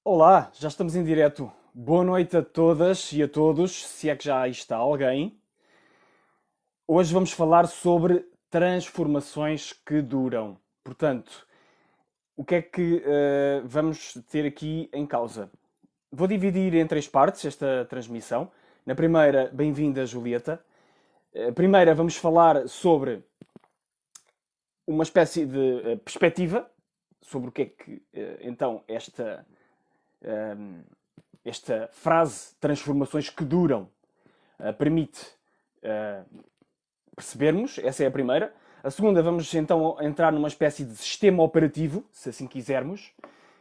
Olá, já estamos em direto. Boa noite a todas e a todos, se é que já aí está alguém. Hoje vamos falar sobre transformações que duram. Portanto, o que é que vamos ter aqui em causa? Vou dividir em três partes esta transmissão. Na primeira, bem-vinda, Julieta. Primeira, vamos falar sobre uma espécie de perspectiva sobre o que é que então esta frase transformações que duram permite percebermos. Essa é a primeira. A segunda, vamos então entrar numa espécie de sistema operativo, se assim quisermos,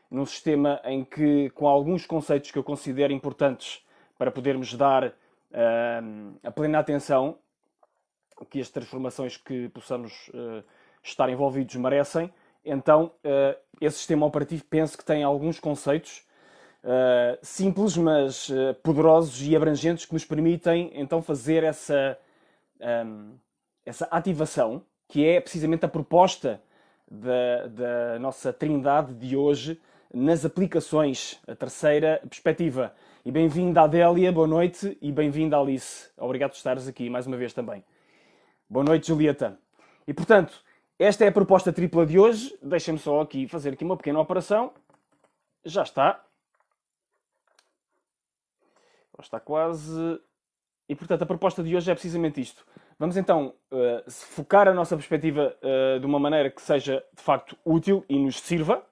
num sistema em que, com alguns conceitos que eu considero importantes para podermos dar a plena atenção que as transformações que possamos estar envolvidos merecem, então esse sistema operativo penso que tem alguns conceitos simples, mas poderosos e abrangentes que nos permitem então fazer essa ativação, que é precisamente a proposta da nossa trindade de hoje nas aplicações, a terceira perspectiva. E bem-vinda Adélia, boa noite, e bem-vinda Alice. Obrigado por estares aqui mais uma vez também. Boa noite, Julieta. E portanto, esta é a proposta tripla de hoje. Deixem-me só aqui fazer aqui uma pequena operação. Já está. Está quase. E portanto, a proposta de hoje é precisamente isto. Vamos então focar a nossa perspectiva de uma maneira que seja de facto útil e nos sirva.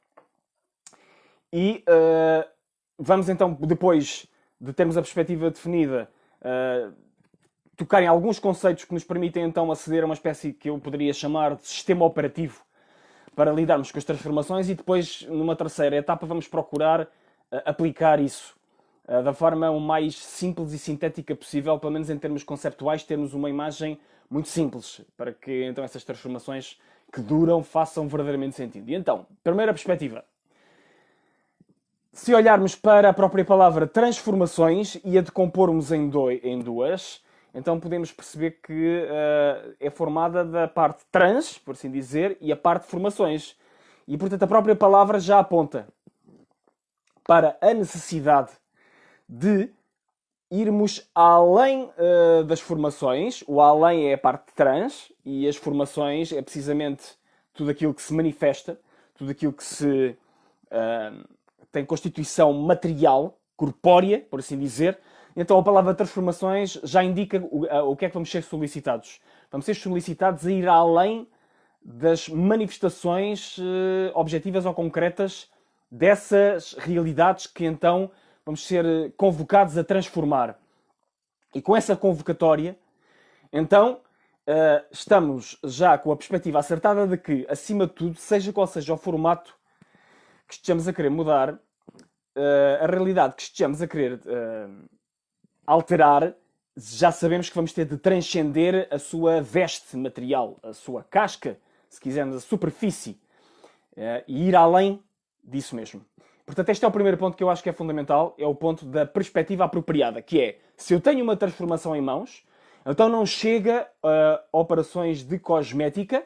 E vamos então, depois de termos a perspectiva definida, tocar em alguns conceitos que nos permitem então aceder a uma espécie que eu poderia chamar de sistema operativo para lidarmos com as transformações, e depois, numa terceira etapa, vamos procurar aplicar isso da forma o mais simples e sintética possível, pelo menos em termos conceptuais, termos uma imagem muito simples, para que então essas transformações que duram façam verdadeiramente sentido. E então, primeira perspectiva. Se olharmos para a própria palavra transformações e a decompormos em duas, então podemos perceber que é formada da parte trans, por assim dizer, e a parte formações. E, portanto, a própria palavra já aponta para a necessidade de irmos além das formações. O além é a parte trans e as formações é precisamente tudo aquilo que se manifesta, tudo aquilo que se tem constituição material, corpórea, por assim dizer. Então a palavra transformações já indica o que é que vamos ser solicitados. Vamos ser solicitados a ir além das manifestações objetivas ou concretas dessas realidades que então vamos ser convocados a transformar. E com essa convocatória, então, estamos já com a perspectiva acertada de que, acima de tudo, seja qual seja o formato que estejamos a querer mudar, a realidade que estejamos a querer alterar, já sabemos que vamos ter de transcender a sua veste material, a sua casca, se quisermos, a superfície, e ir além disso mesmo. Portanto, este é o primeiro ponto que eu acho que é fundamental, é o ponto da perspectiva apropriada, que é, se eu tenho uma transformação em mãos, então não chega a operações de cosmética,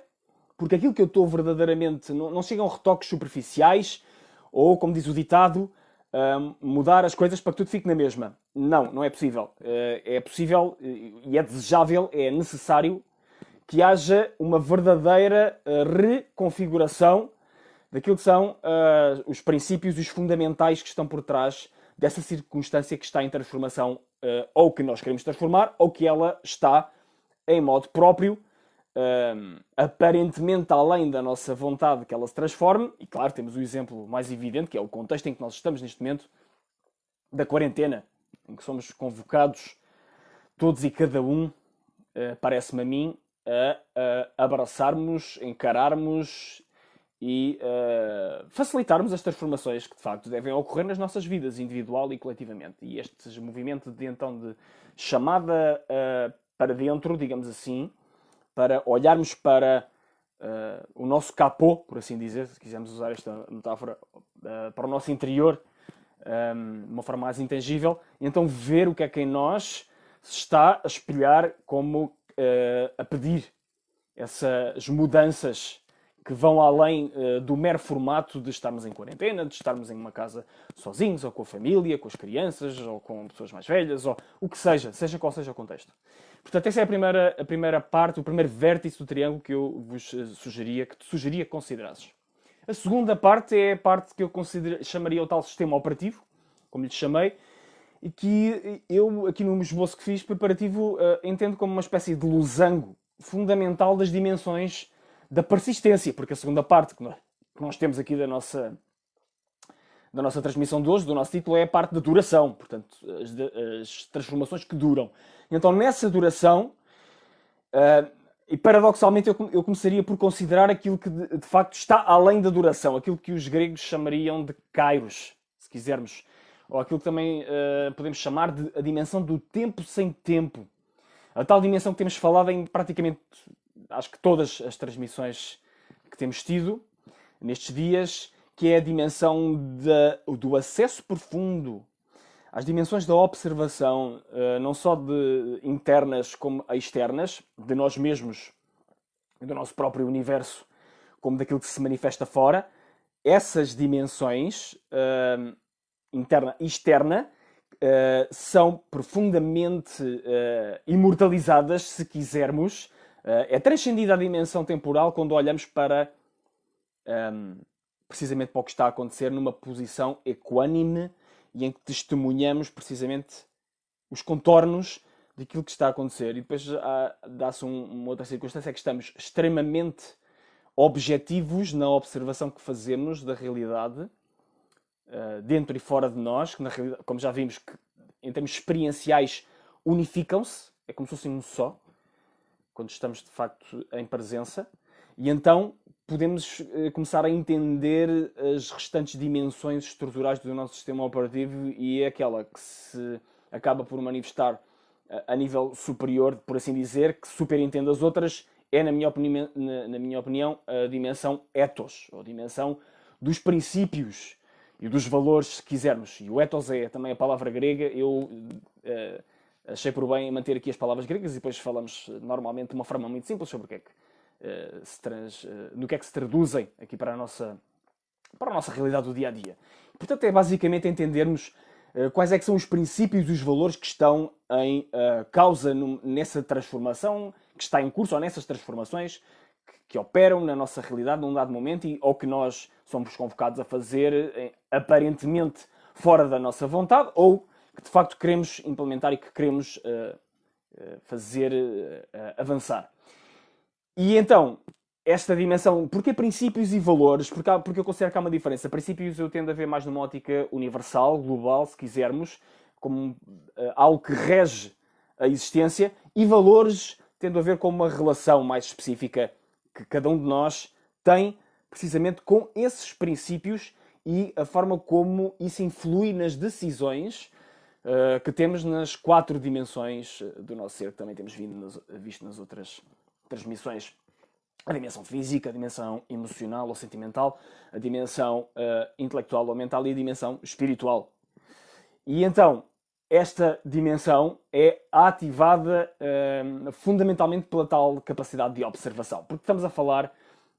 porque aquilo que eu estou verdadeiramente... Não chegam retoques superficiais, ou, como diz o ditado, mudar as coisas para que tudo fique na mesma. Não, não é possível. É possível e é desejável, é necessário que haja uma verdadeira reconfiguração daquilo que são os princípios e os fundamentais que estão por trás dessa circunstância que está em transformação, ou que nós queremos transformar, ou que ela está em modo próprio, aparentemente além da nossa vontade que ela se transforme. E claro, temos o exemplo mais evidente, que é o contexto em que nós estamos neste momento, da quarentena, em que somos convocados, todos e cada um, parece-me a mim, a abraçarmos, encararmos e facilitarmos as transformações que de facto devem ocorrer nas nossas vidas, individual e coletivamente. E este movimento de, então, de chamada para dentro, digamos assim, para olharmos para o nosso capô, por assim dizer, se quisermos usar esta metáfora, para o nosso interior, de uma forma mais intangível, e então ver o que é que em nós se está a espelhar como a pedir essas mudanças que vão além do mero formato de estarmos em quarentena, de estarmos em uma casa sozinhos, ou com a família, com as crianças, ou com pessoas mais velhas, ou o que seja qual seja o contexto. Portanto, essa é a primeira parte, o primeiro vértice do triângulo que eu vos sugeria que considerasses. A segunda parte é a parte que eu chamaria o tal sistema operativo, como lhe chamei, e que eu, aqui no esboço que fiz preparativo, entendo como uma espécie de losango fundamental das dimensões da persistência, porque a segunda parte que nós temos aqui da nossa transmissão de hoje, do nosso título, é a parte da duração, portanto, as transformações que duram. Então, nessa duração, e paradoxalmente eu começaria por considerar aquilo que de facto está além da duração, aquilo que os gregos chamariam de kairos, se quisermos, ou aquilo que também podemos chamar de a dimensão do tempo sem tempo. A tal dimensão que temos falado em praticamente, acho que todas as transmissões que temos tido nestes dias, que é a dimensão do acesso profundo às dimensões da observação, não só de internas como externas, de nós mesmos, do nosso próprio universo, como daquilo que se manifesta fora. Essas dimensões, interna e externa, são profundamente imortalizadas, se quisermos. É transcendida a dimensão temporal quando olhamos para precisamente para o que está a acontecer numa posição equânime e em que testemunhamos precisamente os contornos daquilo que está a acontecer. E depois dá-se uma outra circunstância, é que estamos extremamente objetivos na observação que fazemos da realidade, dentro e fora de nós, que na realidade, como já vimos, que em termos experienciais unificam-se, é como se fossem um só, quando estamos de facto em presença, e então podemos começar a entender as restantes dimensões estruturais do nosso sistema operativo, e é aquela que se acaba por manifestar a nível superior, por assim dizer, que superentende as outras, é, na minha opinião, a dimensão ethos, ou a dimensão dos princípios e dos valores, se quisermos. E o ethos é também a palavra grega. Eu achei por bem manter aqui as palavras gregas e depois falamos normalmente de uma forma muito simples sobre o que é que no que é que se traduzem aqui para a nossa realidade do dia a dia. Portanto, é basicamente entendermos quais é que são os princípios e os valores que estão em causa nessa transformação que está em curso, ou nessas transformações que operam na nossa realidade num dado momento, ou que nós somos convocados a fazer aparentemente fora da nossa vontade, ou que de facto queremos implementar e que queremos fazer avançar. E então, esta dimensão, porque princípios e valores? Porque eu considero que há uma diferença. Princípios eu tendo a ver mais numa ótica universal, global, se quisermos, como algo que rege a existência, e valores tendo a ver com uma relação mais específica que cada um de nós tem, precisamente com esses princípios e a forma como isso influi nas decisões que temos nas 4 dimensões do nosso ser, que também temos visto nas outras transmissões. A dimensão física, a dimensão emocional ou sentimental, a dimensão intelectual ou mental e a dimensão espiritual. E então, esta dimensão é ativada fundamentalmente pela tal capacidade de observação, porque estamos a falar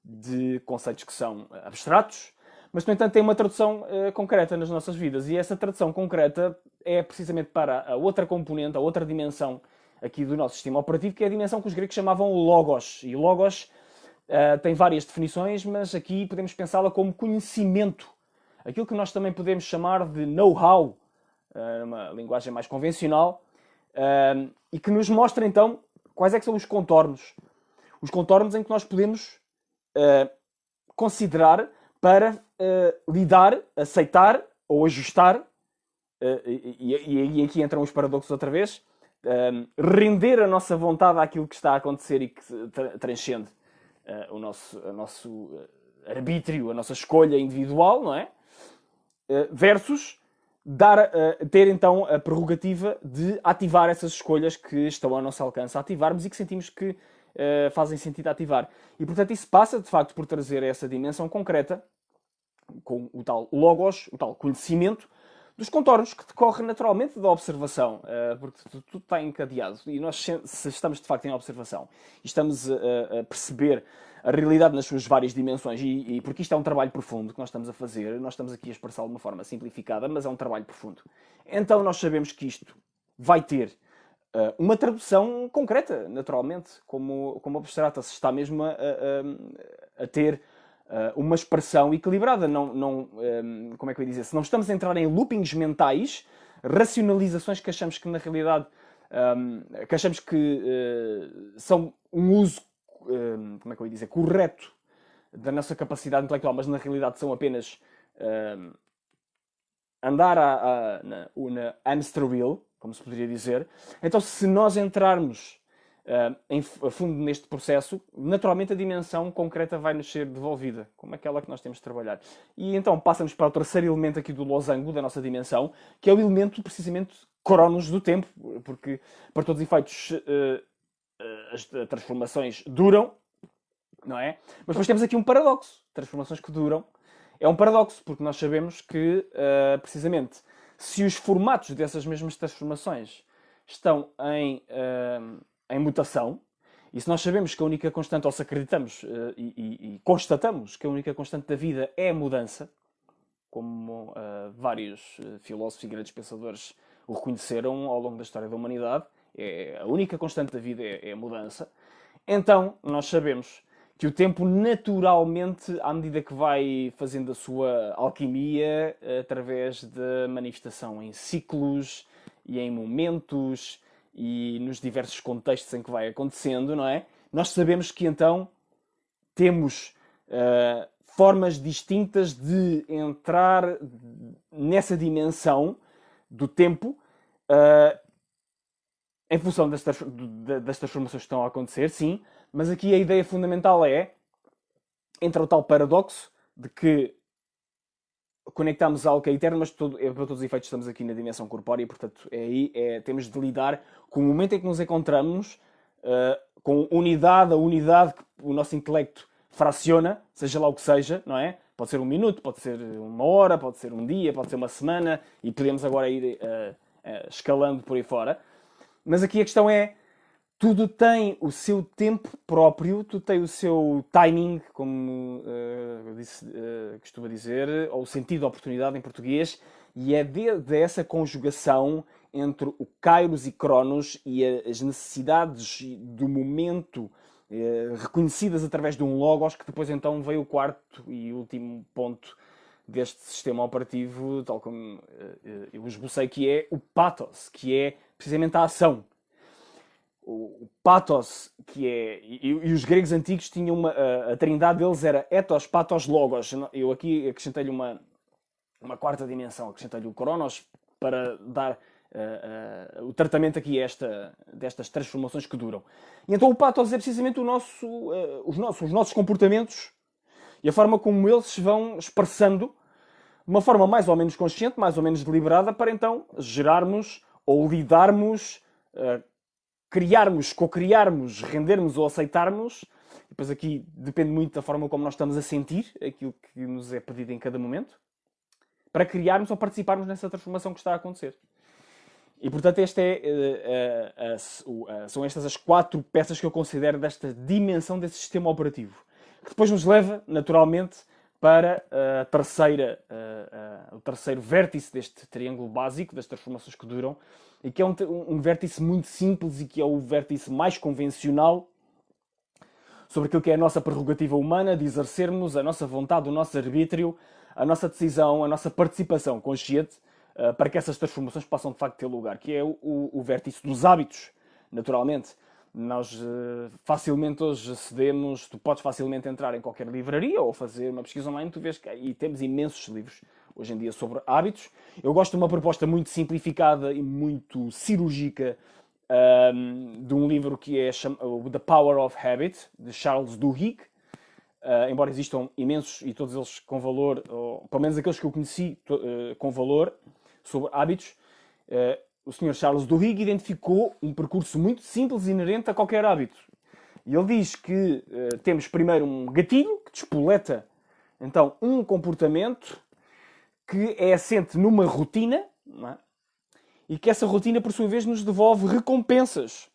de conceitos que são abstratos, mas, no entanto, tem uma tradução concreta nas nossas vidas, e essa tradução concreta é precisamente para a outra componente, a outra dimensão aqui do nosso sistema operativo, que é a dimensão que os gregos chamavam logos. E o logos tem várias definições, mas aqui podemos pensá-la como conhecimento. Aquilo que nós também podemos chamar de know-how, numa linguagem mais convencional, e que nos mostra então quais é que são os contornos. Os contornos em que nós podemos considerar para lidar, aceitar ou ajustar, e aqui entram os paradoxos outra vez, render a nossa vontade àquilo que está a acontecer e que transcende o nosso arbítrio, a nossa escolha individual, não é? Versus ter então a prerrogativa de ativar essas escolhas que estão ao nosso alcance a ativarmos e que sentimos que fazem sentido ativar. E portanto isso passa de facto por trazer essa dimensão concreta, com o tal logos, o tal conhecimento, dos contornos que decorrem naturalmente da observação, porque tudo está encadeado e nós, se estamos de facto em observação e estamos a perceber a realidade nas suas várias dimensões, e porque isto é um trabalho profundo que nós estamos a fazer, nós estamos aqui a expressá-lo de uma forma simplificada, mas é um trabalho profundo. Então nós sabemos que isto vai ter uma tradução concreta, naturalmente, como abstrata, se está mesmo a ter uma expressão equilibrada. Como é que eu ia dizer? Se não estamos a entrar em loopings mentais, racionalizações que achamos que na realidade que achamos que são um uso, como é que eu ia dizer, correto da nossa capacidade intelectual, mas na realidade são apenas andar na hamster wheel, como se poderia dizer. Então, se nós entrarmos a fundo neste processo, naturalmente a dimensão concreta vai nos ser devolvida, como aquela que nós temos de trabalhar. E então passamos para o terceiro elemento aqui do losango da nossa dimensão, que é o elemento precisamente cronos do tempo, porque para todos os efeitos as transformações duram, não é? Mas depois temos aqui um paradoxo, transformações que duram. É um paradoxo, porque nós sabemos que, precisamente, se os formatos dessas mesmas transformações estão em mutação, e se nós sabemos que a única constante, ou se acreditamos e constatamos que a única constante da vida é a mudança, como vários filósofos e grandes pensadores o reconheceram ao longo da história da humanidade, a única constante da vida é a mudança, então nós sabemos que o tempo naturalmente, à medida que vai fazendo a sua alquimia, através da manifestação em ciclos e em momentos e nos diversos contextos em que vai acontecendo, não é? Nós sabemos que então temos formas distintas de entrar nessa dimensão do tempo em função das transformações que estão a acontecer, sim, mas aqui a ideia fundamental entra o tal paradoxo de que conectamos algo que é eterno, mas para todos os efeitos estamos aqui na dimensão corpórea e, portanto, temos de lidar com o momento em que nos encontramos, com a unidade que o nosso intelecto fraciona, seja lá o que seja, não é? Pode ser um minuto, pode ser uma hora, pode ser um dia, pode ser uma semana, e podemos agora ir escalando por aí fora. Mas aqui a questão é, tudo tem o seu tempo próprio, tudo tem o seu timing, como costumo dizer, ou o sentido de oportunidade em português, e é dessa conjugação entre o kairos e cronos e as necessidades do momento reconhecidas através de um logos, que depois então veio o quarto e último ponto deste sistema operativo, tal como eu esbocei, que é o pathos, que é precisamente a ação. O pathos, que é... E os gregos antigos tinham a trindade deles era ethos, pathos, logos. Eu aqui acrescentei-lhe uma quarta dimensão, acrescentei-lhe o cronos para dar o tratamento aqui destas transformações que duram. E então o pathos é precisamente os nossos comportamentos e a forma como eles se vão expressando de uma forma mais ou menos consciente, mais ou menos deliberada, para então gerarmos ou lidarmos, criarmos, co-criarmos, rendermos ou aceitarmos. Depois aqui depende muito da forma como nós estamos a sentir aquilo que nos é pedido em cada momento, para criarmos ou participarmos nessa transformação que está a acontecer. E portanto são estas as 4 peças que eu considero desta dimensão desse sistema operativo, que depois nos leva naturalmente para o terceiro vértice deste triângulo básico das transformações que duram, e que é um vértice muito simples e que é o vértice mais convencional sobre aquilo que é a nossa prerrogativa humana de exercermos a nossa vontade, o nosso arbítrio, a nossa decisão, a nossa participação consciente para que essas transformações possam de facto ter lugar, que é o vértice dos hábitos, naturalmente. Nós facilmente hoje acedemos, tu podes facilmente entrar em qualquer livraria ou fazer uma pesquisa online, tu vês que e temos imensos livros hoje em dia sobre hábitos. Eu gosto de uma proposta muito simplificada e muito cirúrgica de um livro que é The Power of Habit, de Charles Duhigg. Embora existam imensos, e todos eles com valor, ou pelo menos aqueles que eu conheci com valor, sobre hábitos, o Sr. Charles Duhigg identificou um percurso muito simples e inerente a qualquer hábito. E ele diz que temos primeiro um gatilho que despoleta então um comportamento que é assente numa rotina, não é? E que essa rotina, por sua vez, nos devolve recompensas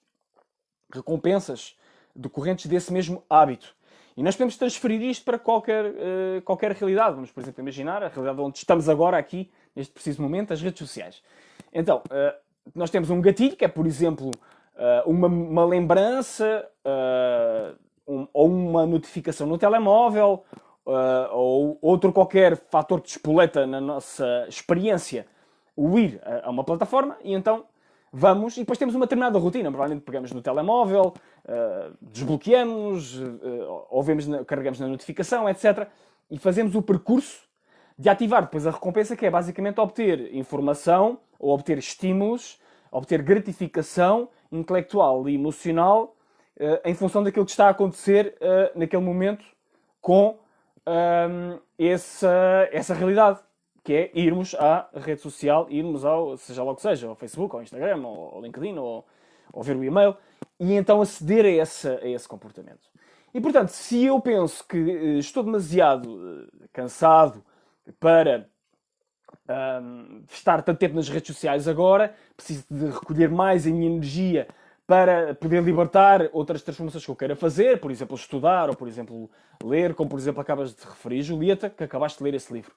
decorrentes desse mesmo hábito. E nós podemos transferir isto para qualquer realidade. Vamos, por exemplo, imaginar a realidade onde estamos agora, aqui, neste preciso momento, as redes sociais. Então, nós temos um gatilho, que é, por exemplo, uma lembrança, ou uma notificação no telemóvel, ou outro qualquer fator que despoleta na nossa experiência o ir a uma plataforma, e então vamos, e depois temos uma determinada rotina. Provavelmente pegamos no telemóvel, desbloqueamos, ou carregamos na notificação, etc. E fazemos o percurso de ativar depois a recompensa, que é basicamente obter informação, ou obter estímulos, obter gratificação intelectual e emocional em função daquilo que está a acontecer naquele momento com essa realidade, que é irmos à rede social, irmos ao, seja lá o que seja, ao Facebook, ao Instagram, ao LinkedIn, ou ver o e-mail, e então aceder a esse comportamento. E, portanto, se eu penso que estou demasiado cansado para estar tanto tempo nas redes sociais agora, preciso de recolher mais a minha energia para poder libertar outras transformações que eu queira fazer, por exemplo, estudar, ou por exemplo, ler, como por exemplo acabas de referir, Julieta, que acabaste de ler esse livro,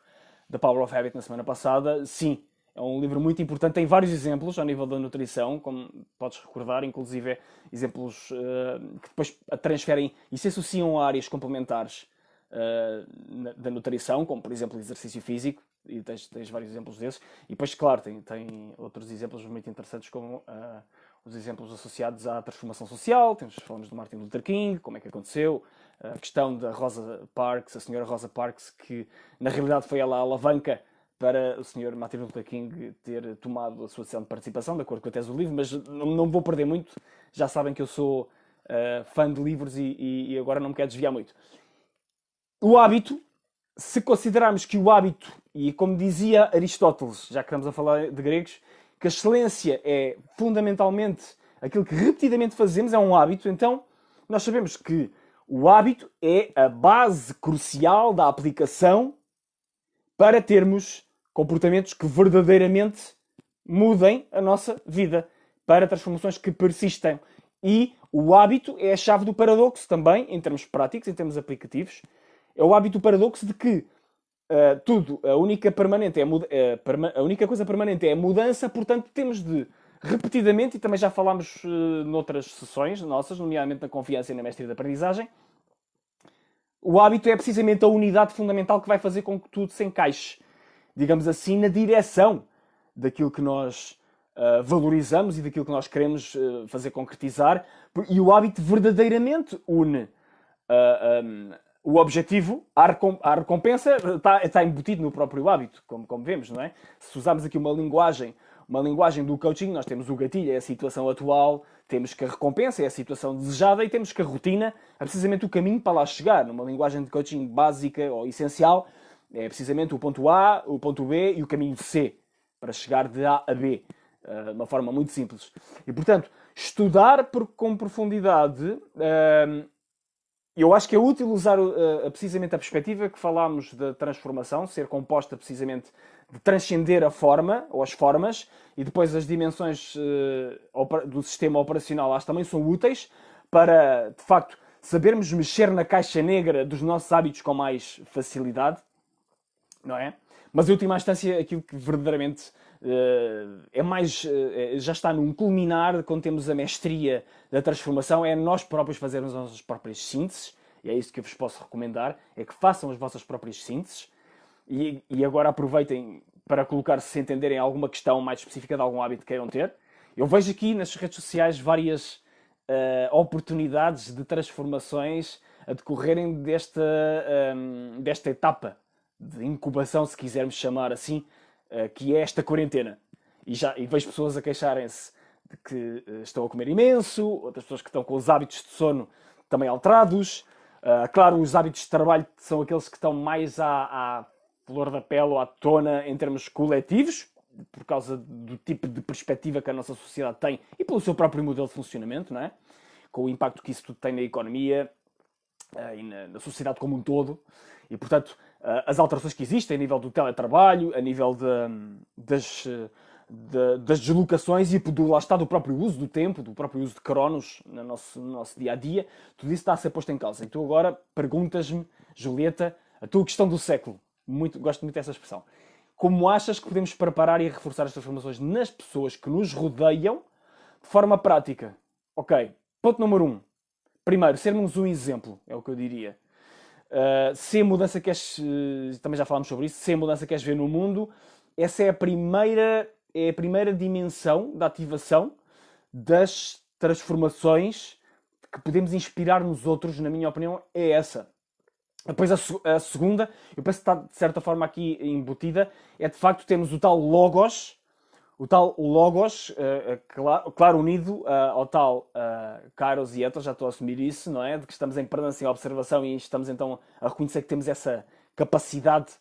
The Power of Habit, na semana passada. Sim, é um livro muito importante, tem vários exemplos ao nível da nutrição, como podes recordar, inclusive exemplos que depois transferem e se associam a áreas complementares da nutrição, como por exemplo exercício físico, e tens vários exemplos desses. E depois, claro, tem outros exemplos muito interessantes, como os exemplos associados à transformação social. Falamos do Martin Luther King, como é que aconteceu, a questão da Rosa Parks, a senhora Rosa Parks, que na realidade foi ela a alavanca para o senhor Martin Luther King ter tomado a sua decisão de participação, de acordo com a tese do livro, mas não vou perder muito. Já sabem que eu sou fã de livros e agora não me quero desviar muito. O hábito, se considerarmos que o hábito, e como dizia Aristóteles, já que estamos a falar de gregos, que a excelência é fundamentalmente aquilo que repetidamente fazemos, é um hábito, então nós sabemos que o hábito é a base crucial da aplicação para termos comportamentos que verdadeiramente mudem a nossa vida, para transformações que persistem. E o hábito é a chave do paradoxo também, em termos práticos, em termos aplicativos. É o hábito do paradoxo de que a única coisa permanente é a mudança, portanto temos de repetidamente, e também já falámos noutras sessões nossas, nomeadamente na confiança e na mestre da aprendizagem, o hábito é precisamente a unidade fundamental que vai fazer com que tudo se encaixe, digamos assim, na direção daquilo que nós valorizamos e daquilo que nós queremos fazer concretizar. E o hábito verdadeiramente une o objetivo, a recompensa está embutido no próprio hábito, como vemos, não é? Se usarmos aqui uma linguagem do coaching, nós temos o gatilho, é a situação atual, temos que a recompensa é a situação desejada e temos que a rotina é precisamente o caminho para lá chegar. Numa linguagem de coaching básica ou essencial, é precisamente o ponto A, o ponto B e o caminho C, para chegar de A a B, de uma forma muito simples. E, portanto, estudar com profundidade... Eu acho que é útil usar precisamente a perspectiva que falámos da transformação, ser composta precisamente de transcender a forma, ou as formas, e depois as dimensões do sistema operacional, elas também são úteis para, de facto, sabermos mexer na caixa negra dos nossos hábitos com mais facilidade, não é? Mas, em última instância, aquilo que verdadeiramente já está num culminar, quando temos a mestria da transformação, é nós próprios fazermos as nossas próprias sínteses, e é isso que eu vos posso recomendar, é que façam as vossas próprias sínteses, e agora aproveitem para colocar-se, se entenderem alguma questão mais específica de algum hábito que queiram ter. Eu vejo aqui nas redes sociais várias oportunidades de transformações a decorrerem desta etapa de incubação, se quisermos chamar assim, que é esta quarentena. E vejo pessoas a queixarem-se de que estão a comer imenso, outras pessoas que estão com os hábitos de sono também alterados. Claro, os hábitos de trabalho são aqueles que estão mais à flor da pele ou à tona em termos coletivos, por causa do tipo de perspectiva que a nossa sociedade tem e pelo seu próprio modelo de funcionamento, não é? Com o impacto que isso tudo tem na economia e na sociedade como um todo. E, portanto, as alterações que existem a nível do teletrabalho, a nível das deslocações e lá está do próprio uso do tempo, do próprio uso de cronos no nosso dia a dia, tudo isso está a ser posto em causa. E tu agora perguntas-me, Julieta, a tua questão do século. Gosto muito dessa expressão. Como achas que podemos preparar e reforçar as transformações nas pessoas que nos rodeiam de forma prática? Ok, ponto número 1. Primeiro, sermos um exemplo, é o que eu diria. Se a mudança queres, também já falámos sobre isso, se a mudança queres ver no mundo, essa é a primeira dimensão da ativação das transformações que podemos inspirar nos outros, na minha opinião, é essa. Depois a segunda, eu penso que está de certa forma aqui embutida, é de facto temos o tal Logos, claro, unido ao tal Kairos e Ethos, já estou a assumir isso, não é? De que estamos em presença e observação e estamos então a reconhecer que temos essa capacidade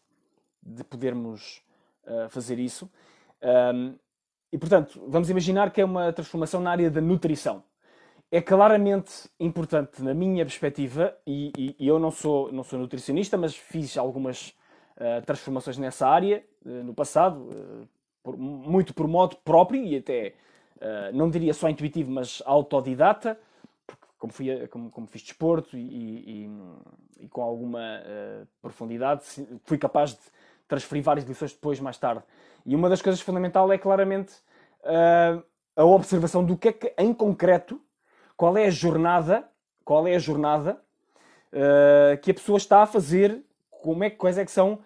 de podermos fazer isso. E portanto, vamos imaginar que é uma transformação na área da nutrição. É claramente importante, na minha perspectiva, e eu não sou nutricionista, mas fiz algumas transformações nessa área no passado, muito por modo próprio e até, não diria só intuitivo, mas autodidata, porque como fiz desporto e com alguma profundidade, fui capaz de transferir várias lições depois, mais tarde. E uma das coisas fundamentais é claramente a observação do que é que, em concreto, qual é a jornada que a pessoa está a fazer, quais é que são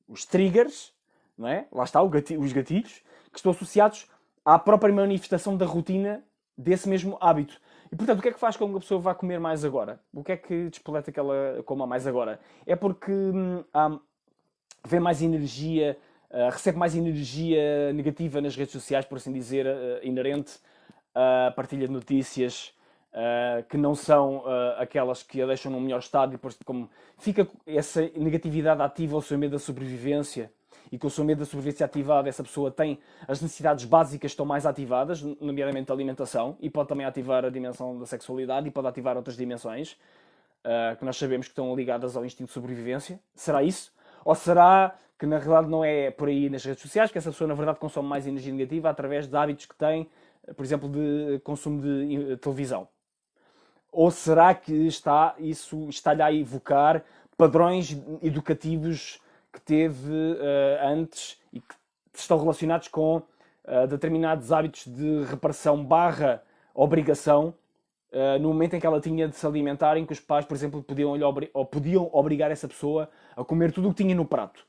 os triggers, não é? Lá está, os gatilhos, que estão associados à própria manifestação da rotina desse mesmo hábito. E, portanto, o que é que faz com que a pessoa vá comer mais agora? O que é que despoleta que ela coma mais agora? É porque vê mais energia, recebe mais energia negativa nas redes sociais, por assim dizer, inerente à partilha de notícias que não são aquelas que a deixam num melhor estado, e depois como fica essa negatividade ativa ao seu medo da sobrevivência, e com o seu medo da sobrevivência ativado, essa pessoa tem as necessidades básicas que estão mais ativadas, nomeadamente a alimentação, e pode também ativar a dimensão da sexualidade e pode ativar outras dimensões que nós sabemos que estão ligadas ao instinto de sobrevivência. Será isso? Ou será que na realidade não é por aí nas redes sociais, que essa pessoa na verdade consome mais energia negativa através de hábitos que tem, por exemplo, de consumo de televisão? Ou será que isso está-lhe a evocar padrões educativos que teve antes e que estão relacionados com determinados hábitos de reparação / obrigação no momento em que ela tinha de se alimentar, em que os pais, por exemplo, podiam obrigar essa pessoa a comer tudo o que tinha no prato.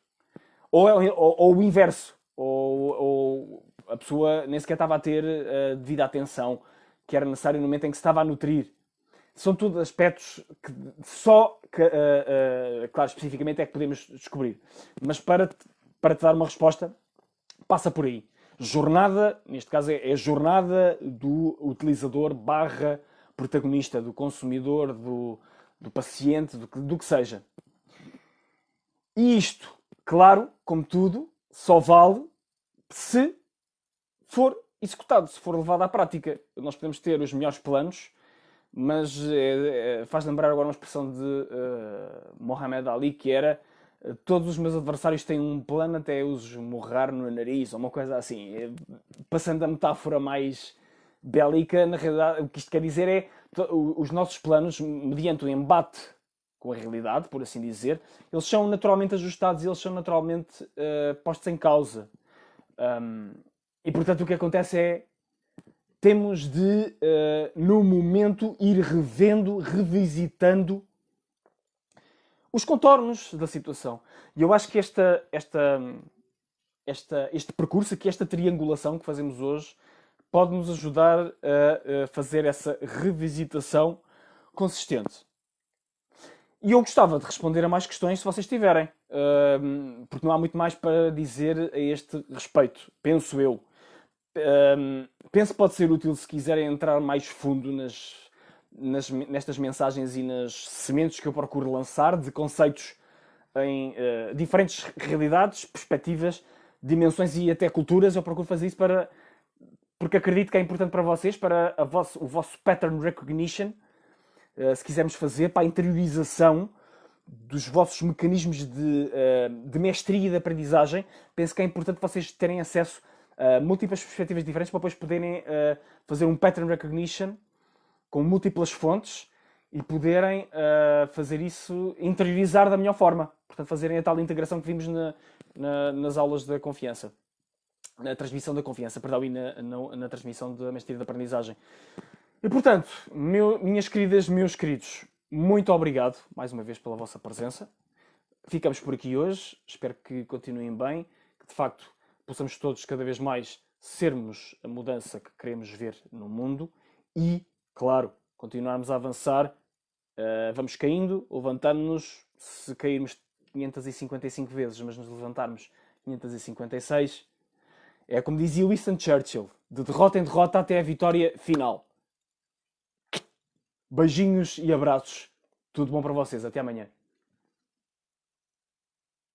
Ou o inverso. Ou a pessoa nem sequer estava a ter a devida atenção que era necessário no momento em que se estava a nutrir. São tudo aspectos que claro, especificamente é que podemos descobrir. Mas para te dar uma resposta, passa por aí. Jornada, neste caso é a jornada do utilizador / protagonista, do consumidor, do paciente, do que seja. E isto, claro, como tudo, só vale se for executado, se for levado à prática. Nós podemos ter os melhores planos, mas faz lembrar agora uma expressão de Mohamed Ali, que era todos os meus adversários têm um plano até os morrar no nariz, ou uma coisa assim. Passando a metáfora mais bélica, na realidade o que isto quer dizer é os nossos planos, mediante o embate com a realidade, por assim dizer, eles são naturalmente ajustados, eles são naturalmente postos em causa. E portanto o que acontece é temos de, no momento, ir revisitando os contornos da situação. E eu acho que este percurso aqui, esta triangulação que fazemos hoje, pode nos ajudar a fazer essa revisitação consistente. E eu gostava de responder a mais questões se vocês tiverem, porque não há muito mais para dizer a este respeito, penso eu. Penso que pode ser útil se quiserem entrar mais fundo nestas mensagens e nas sementes que eu procuro lançar de conceitos em diferentes realidades, perspectivas, dimensões e até culturas. Eu procuro fazer isso porque acredito que é importante para vocês, para o vosso pattern recognition, se quisermos fazer, para a interiorização dos vossos mecanismos de mestria e de aprendizagem, penso que é importante vocês terem acesso a múltiplas perspectivas diferentes para depois poderem fazer um pattern recognition com múltiplas fontes e poderem fazer isso, interiorizar da melhor forma. Portanto, fazerem a tal integração que vimos nas aulas da confiança. Na transmissão da confiança, perdão, e na transmissão da mestria de aprendizagem. E, portanto, minhas queridas, meus queridos, muito obrigado, mais uma vez, pela vossa presença. Ficamos por aqui hoje. Espero que continuem bem, que, de facto, possamos todos, cada vez mais, sermos a mudança que queremos ver no mundo e, claro, continuarmos a avançar. Vamos caindo, levantando-nos. Se cairmos 555 vezes, mas nos levantarmos 556, é como dizia Winston Churchill, de derrota em derrota até a vitória final. Beijinhos e abraços. Tudo bom para vocês. Até amanhã.